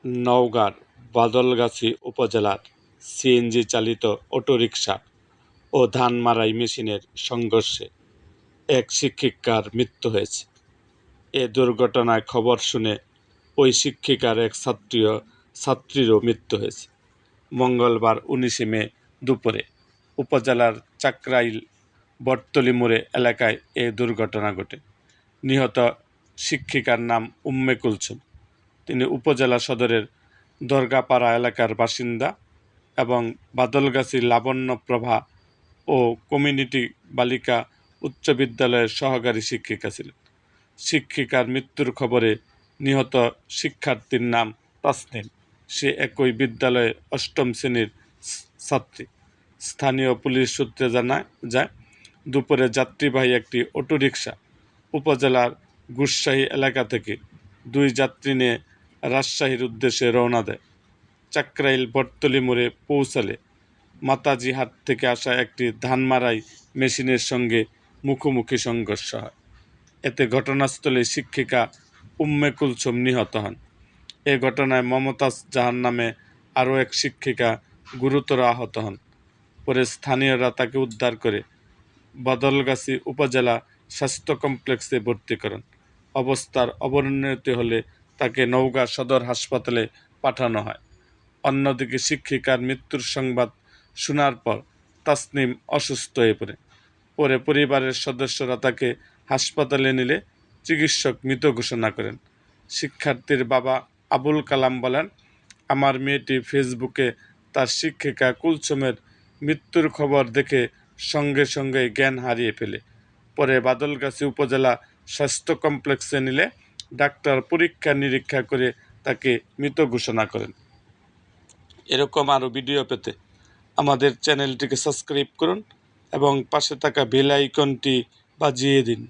নওগাঁর বাদলগাছী উপজেলার সিএনজি চালিত অটোরিকশা ও ধান মাড়াই মেশিনের সংঘর্ষে এক শিক্ষিকার মৃত্যু হয়েছে। এ দুর্ঘটনায় খবর শুনে ওই শিক্ষিকার এক ছাত্রীরও মৃত্যু হয়েছে। মঙ্গলবার 19 মে দুপুরে উপজেলার চাকরাইল বটতলী মোড়ে এলাকায় এ দুর্ঘটনা ঘটে। নিহত শিক্ষিকার নাম উম্মে কুলসুম। তিনি উপজেলা সদরের দরগাপাড়া এলাকার বাসিন্দা এবং বাদলগাছী লাবণ্যপ্রভা ও কমিউনিটি বালিকা উচ্চ বিদ্যালয়ের সহকারী শিক্ষিকা ছিলেন। শিক্ষিকার মৃত্যুর খবরে নিহত শিক্ষার্থীর নাম তাসনিম। সে একই বিদ্যালয়ে 8ম শ্রেণীর ছাত্রী। স্থানীয় পুলিশ সূত্রে জানা যায়, দুপুরে যাত্রীবাহী একটি অটোরিকশা উপজেলার গুরশাহী এলাকা থেকে 2 যাত্রী নিয়ে রাজশাহীর উদ্দেশ্যে রওনা দেয়। চাকরাইল বটতলী মোড়ে পৌঁছালে মাতাজি হাট থেকে আসা একটি ধান মাড়াই মেশিনের সঙ্গে মুখোমুখি সংঘর্ষ হয়। এতে ঘটনাস্থলে শিক্ষিকা উম্মে কুলসুম নিহত হন। এ ঘটনায় মমতাজ জাহান নামে আরও এক শিক্ষিকা গুরুতর আহত হন। পরে স্থানীয়রা তাকে উদ্ধার করে বদলগাছী উপজেলা স্বাস্থ্য কমপ্লেক্সে ভর্তি করেন। অবস্থার অবনতি হলে তাকে নওগাঁ সদর হাসপাতালে পাঠানো হয়। অন্যদিকে শিক্ষিকার মৃত্যুর সংবাদ শোনার পর তাসনিম অসুস্থ হয়ে পরে পরিবারের সদস্যরা তাকে হাসপাতালে নিলে চিকিৎসক মৃত ঘোষণা করেন। শিক্ষার্থীর বাবা আবুল কালাম বলেন, আমার মেয়েটি ফেসবুকে তার শিক্ষিকা কুলসুমের মৃত্যুর খবর দেখে সঙ্গে সঙ্গে জ্ঞান হারিয়ে ফেলে। পরে বাদলগাছী উপজেলা স্বাস্থ্য কমপ্লেক্সে নিলে ডাক্তার পরীক্ষা নিরীক্ষা করে তাকে মৃত ঘোষণা করেন। এরকম আরও ভিডিও পেতে আমাদের চ্যানেলটিকে সাবস্ক্রাইব করুন এবং পাশে থাকা বেল আইকনটি বাজিয়ে দিন।